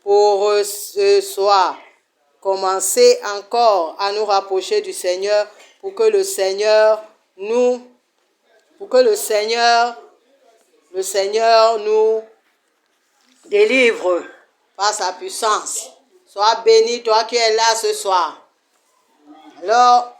pour ce soir. Commencer encore à nous rapprocher du Seigneur pour que le Seigneur nous délivre par sa puissance. Sois béni, toi qui es là ce soir. Alors,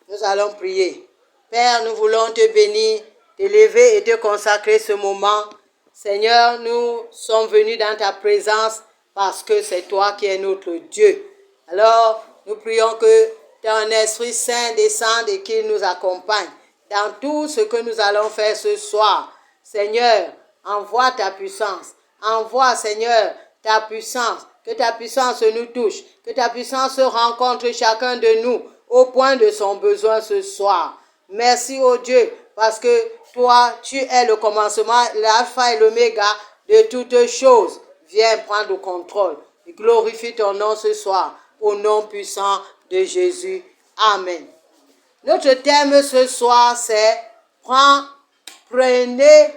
nous allons prier. Père, nous voulons te bénir, t'élever et te consacrer ce moment. Seigneur, nous sommes venus dans ta présence parce que c'est toi qui es notre Dieu. Alors, nous prions que ton Esprit Saint descende et qu'il nous accompagne dans tout ce que nous allons faire ce soir. Seigneur, envoie ta puissance. Envoie, Seigneur, ta puissance. Que ta puissance nous touche. Que ta puissance rencontre chacun de nous au point de son besoin ce soir. Merci, ô Dieu, parce que toi, tu es le commencement, l'alpha et l'oméga de toutes choses. Viens prendre le contrôle et glorifie ton nom ce soir, au nom puissant de Jésus. Amen. Notre thème ce soir, c'est prenez.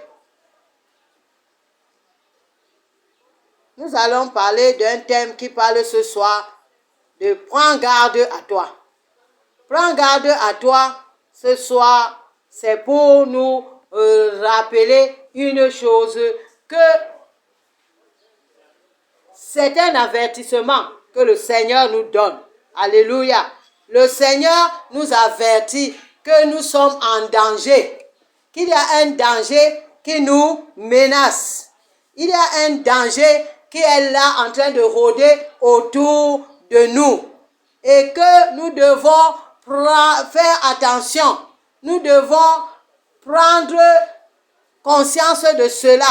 Nous allons parler d'un thème qui parle ce soir de prends garde à toi. Prends garde à toi ce soir, c'est pour nous rappeler une chose, que c'est un avertissement que le Seigneur nous donne. Alléluia. Le Seigneur nous avertit que nous sommes en danger, qu'il y a un danger qui nous menace. Il y a un danger qui est là en train de rôder autour de nous et que nous devons faire attention. Nous devons prendre conscience de cela.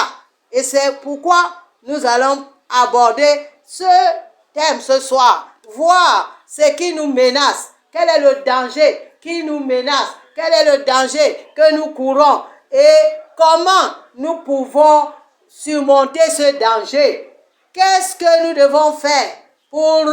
Et c'est pourquoi nous allons aborder ce thème ce soir. Voir ce qui nous menace. Quel est le danger qui nous menace? Quel est le danger que nous courons? Et comment nous pouvons surmonter ce danger? Qu'est-ce que nous devons faire pour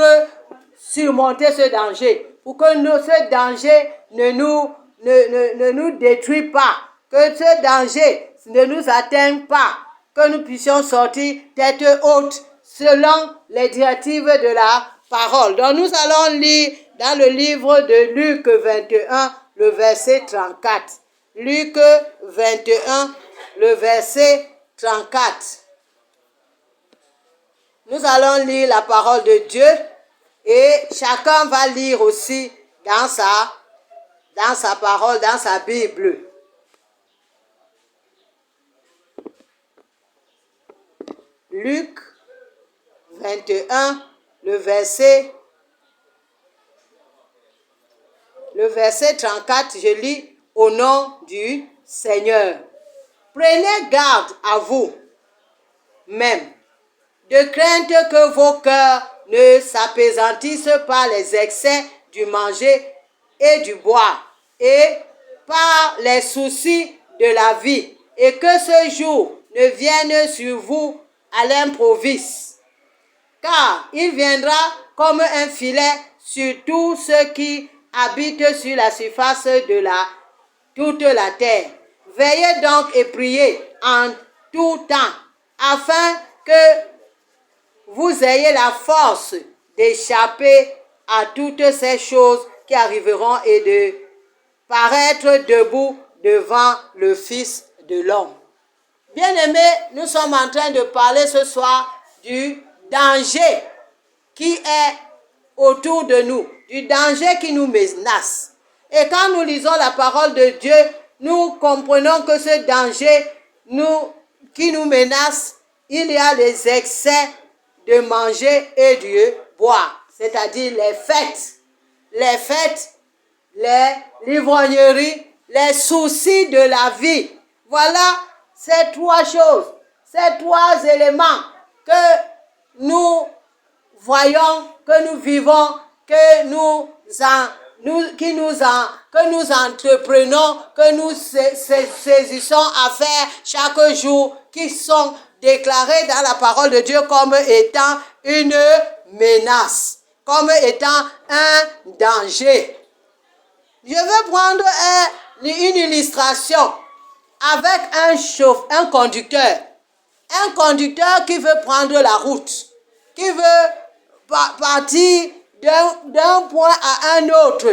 surmonter ce danger? Pour que ce danger ne nous détruit pas. Que ce danger ne nous atteigne pas. Que nous puissions sortir tête haute selon les directives de la parole. Donc nous allons lire dans le livre de Luc 21, le verset 34. Luc 21, le verset 34. Nous allons lire la parole de Dieu et chacun va lire aussi dans sa parole, dans sa Bible. Luc 21, le verset 34, je lis au nom du Seigneur. Prenez garde à vous même, de crainte que vos cœurs ne s'appesantissent par les excès du manger et du boire, et par les soucis de la vie, et que ce jour ne vienne sur vous à l'improviste. Car il viendra comme un filet sur tous ceux qui habitent sur la surface de toute la terre. Veillez donc et priez en tout temps, afin que vous ayez la force d'échapper à toutes ces choses qui arriveront et de paraître debout devant le Fils de l'homme. Bien-aimés, nous sommes en train de parler ce soir du danger qui est autour de nous, du danger qui nous menace. Et quand nous lisons la parole de Dieu, nous comprenons que ce danger qui nous menace, il y a les excès de manger et de boire, c'est-à-dire les fêtes, l'ivrognerie, les soucis de la vie. Voilà ces trois choses, ces trois éléments que nous voyons, que nous vivons, que nous entreprenons, que nous saisissons à faire chaque jour, qui sont déclarés dans la parole de Dieu comme étant une menace, comme étant un danger. Je vais prendre une illustration avec un conducteur qui veut prendre la route, qui veut partir d'un point à un autre.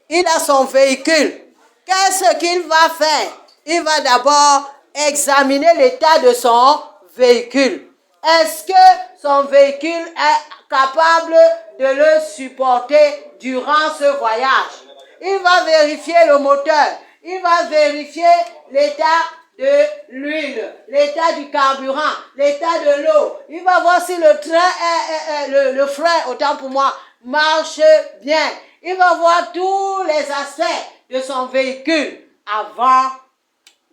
Il a son véhicule. Qu'est-ce qu'il va faire? Il va d'abord examiner l'état de son véhicule. Est-ce que son véhicule est capable de le supporter durant ce voyage? Il va vérifier le moteur. Il va vérifier l'état de l'huile, l'état du carburant, l'état de l'eau. Il va voir si le train, le frein, autant pour moi, marche bien. Il va voir tous les aspects de son véhicule avant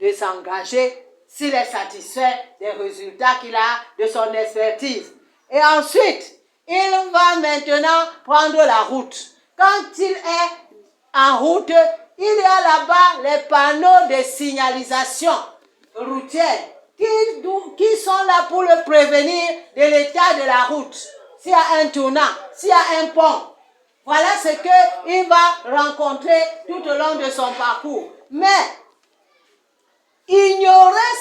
de s'engager s'il est satisfait des résultats qu'il a de son expertise. Et ensuite, il va maintenant prendre la route. Quand il est en route, il y a là-bas les panneaux de signalisation routière qui sont là pour le prévenir de l'état de la route. S'il y a un tournant, s'il y a un pont, voilà ce qu'il va rencontrer tout au long de son parcours. Mais ignorer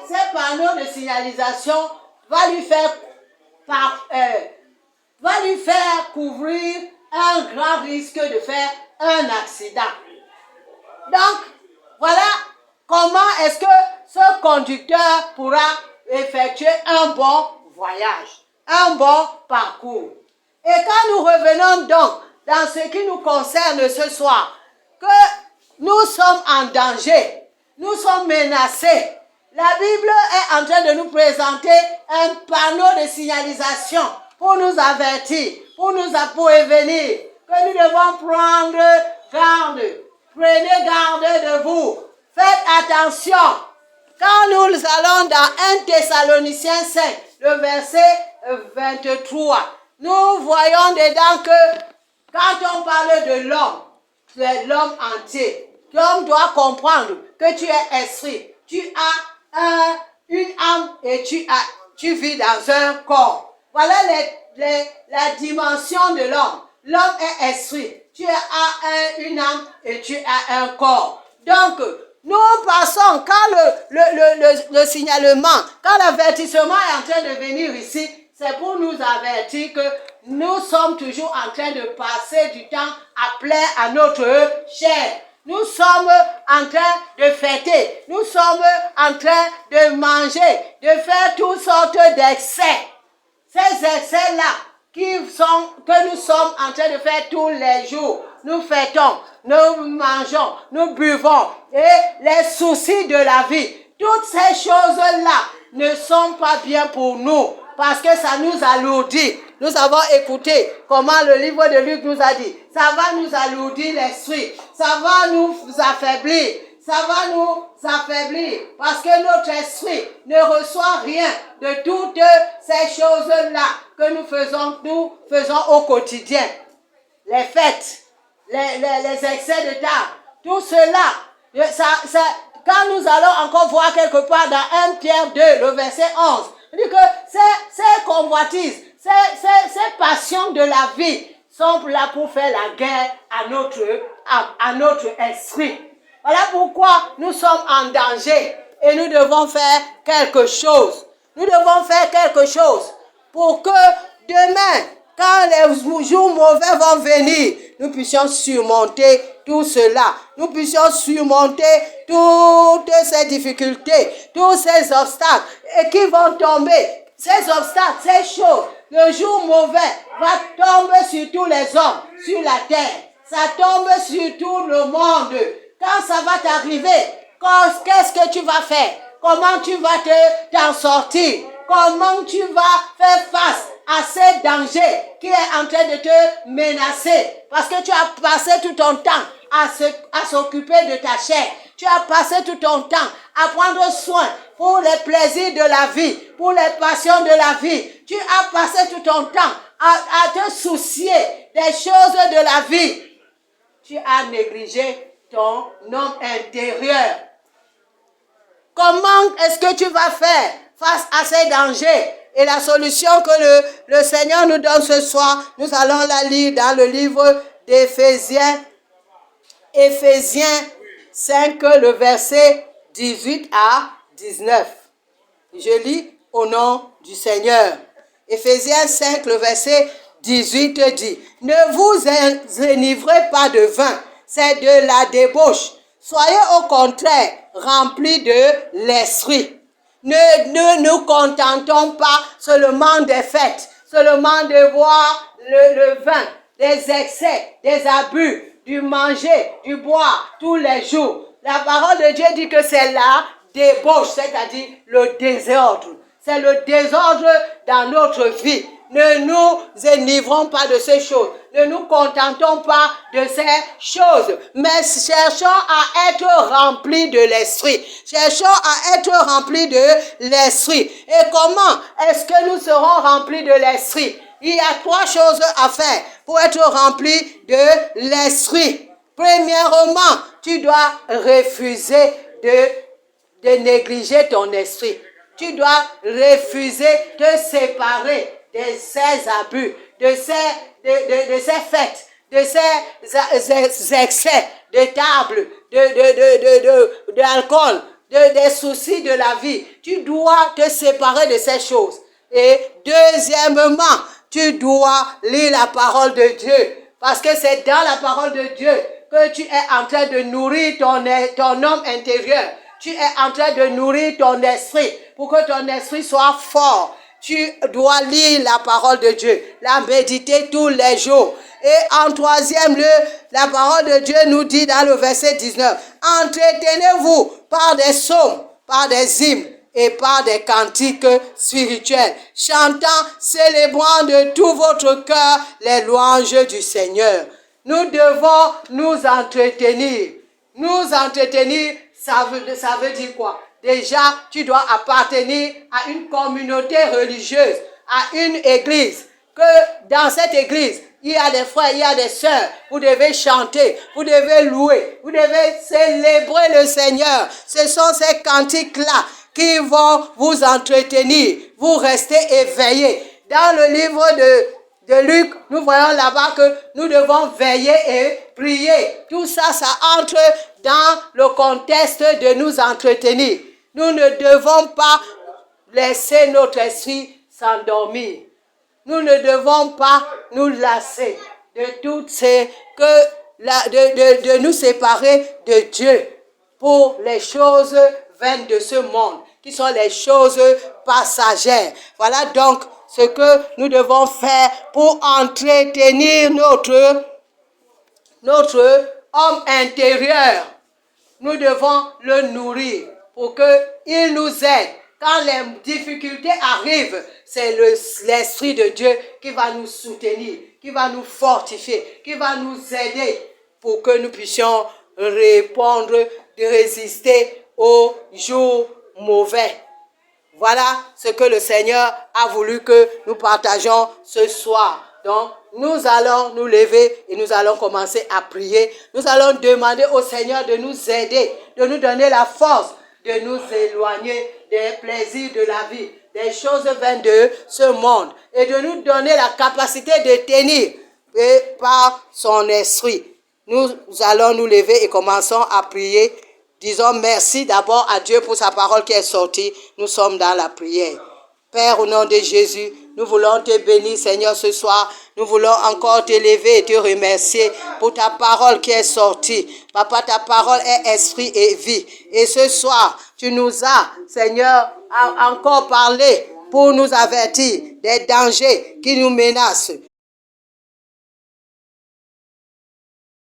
ces panneaux de signalisation va lui faire couvrir un grand risque de faire un accident. Donc, voilà comment est-ce que ce conducteur pourra effectuer un bon voyage, un bon parcours. Et quand nous revenons donc dans ce qui nous concerne ce soir, que nous sommes en danger, nous sommes menacés, la Bible est en train de nous présenter un panneau de signalisation pour nous avertir, pour nous prévenir que nous devons prendre garde. Prenez garde de vous. Faites attention. Quand nous allons dans 1 Thessaloniciens 5, le verset 23, nous voyons dedans que quand on parle de l'homme, tu es l'homme entier. L'homme doit comprendre que tu es esprit. Tu as une âme et tu vis dans un corps. Voilà la dimension de l'homme. L'homme est esprit. Tu as une âme et tu as un corps. Donc, nous passons quand le signalement, quand l'avertissement est en train de venir ici, c'est pour nous avertir que nous sommes toujours en train de passer du temps à plaire à notre chair. Nous sommes en train de fêter. Nous sommes en train de manger, de faire toutes sortes d'excès. Ces excès-là que nous sommes en train de faire tous les jours. Nous fêtons, nous mangeons, nous buvons. Et les soucis de la vie, toutes ces choses-là ne sont pas bien pour nous. Parce que ça nous alourdit. Nous avons écouté comment le livre de Luc nous a dit. Ça va nous alourdir l'esprit. Ça va nous affaiblir. Ça va nous affaiblir. Parce que notre esprit ne reçoit rien de toutes ces choses-là que nous faisons au quotidien. Les fêtes, les excès de table, tout cela, quand nous allons encore voir quelque part dans 1 Pierre 2, le verset 11, il dit que ces convoitises, ces passions de la vie sont là pour faire la guerre à notre esprit. Voilà pourquoi nous sommes en danger et nous devons faire quelque chose. Nous devons faire quelque chose pour que demain, quand les jours mauvais vont venir, nous puissions surmonter tout cela. Nous puissions surmonter toutes ces difficultés, tous ces obstacles et qui vont tomber. Ces obstacles, ces choses, le jour mauvais va tomber sur tous les hommes, sur la terre. Ça tombe sur tout le monde. Quand ça va t'arriver, qu'est-ce que tu vas faire? Comment tu vas t'en sortir? Comment tu vas faire face à ces dangers qui est en train de te menacer? Parce que tu as passé tout ton temps à s'occuper de ta chair. Tu as passé tout ton temps à prendre soin pour les plaisirs de la vie, pour les passions de la vie. Tu as passé tout ton temps à te soucier des choses de la vie. Tu as négligé ton homme intérieur. Comment est-ce que tu vas faire face à ces dangers? Et la solution que le Seigneur nous donne ce soir, nous allons la lire dans le livre d'Éphésiens, Éphésiens 5, le verset 18 à 19. Je lis au nom du Seigneur. Éphésiens 5, le verset 18 dit, « Ne vous enivrez pas de vin, c'est de la débauche. Soyez au contraire remplis de l'esprit. » Ne nous contentons pas seulement des fêtes, seulement de boire le vin, des excès, des abus, du manger, du boire tous les jours. La parole de Dieu dit que c'est la débauche, c'est-à-dire le désordre. C'est le désordre dans notre vie. Ne nous enivrons pas de ces choses. Ne nous contentons pas de ces choses. Mais cherchons à être remplis de l'esprit. Cherchons à être remplis de l'esprit. Et comment est-ce que nous serons remplis de l'esprit? Il y a 3 choses à faire pour être rempli de l'esprit. Premièrement, tu dois refuser de négliger ton esprit. Tu dois refuser de séparer de ces abus, de ces fêtes, de ces excès de table, d'alcool, des soucis de la vie. Tu dois te séparer de ces choses. Et deuxièmement, tu dois lire la parole de Dieu. Parce que c'est dans la parole de Dieu que tu es en train de nourrir ton homme intérieur. Tu es en train de nourrir ton esprit pour que ton esprit soit fort. Tu dois lire la parole de Dieu, la méditer tous les jours. Et en troisième lieu, la parole de Dieu nous dit dans le verset 19, « Entretenez-vous par des psaumes, par des hymnes et par des cantiques spirituels, chantant, célébrant de tout votre cœur les louanges du Seigneur. » Nous devons nous entretenir. Nous entretenir, ça veut dire quoi? Déjà, tu dois appartenir à une communauté religieuse, à une église. Que dans cette église, il y a des frères, il y a des sœurs. Vous devez chanter, vous devez louer, vous devez célébrer le Seigneur. Ce sont ces cantiques-là qui vont vous entretenir. Vous restez éveillés. Dans le livre de Luc, nous voyons là-bas que nous devons veiller et prier. Tout ça, ça entre dans le contexte de nous entretenir. Nous ne devons pas laisser notre esprit s'endormir. Nous ne devons pas nous lasser de toutes ces de nous séparer de Dieu pour les choses vaines de ce monde, qui sont les choses passagères. Voilà donc ce que nous devons faire pour entretenir notre homme intérieur. Nous devons le nourrir pour qu'il nous aide. Quand les difficultés arrivent, c'est l'Esprit de Dieu qui va nous soutenir, qui va nous fortifier, qui va nous aider pour que nous puissions répondre, de résister aux jours mauvais. Voilà ce que le Seigneur a voulu que nous partageons ce soir. Donc, nous allons nous lever et nous allons commencer à prier. Nous allons demander au Seigneur de nous aider, de nous donner la force, de nous éloigner des plaisirs de la vie, des choses vaines de ce monde et de nous donner la capacité de tenir et par son esprit. Nous allons nous lever et commençons à prier. Disons merci d'abord à Dieu pour sa parole qui est sortie. Nous sommes dans la prière. Père, au nom de Jésus, nous voulons te bénir, Seigneur, ce soir. Nous voulons encore t'élever et te remercier pour ta parole qui est sortie. Papa, ta parole est esprit et vie. Et ce soir, tu nous as, Seigneur, encore parlé pour nous avertir des dangers qui nous menacent.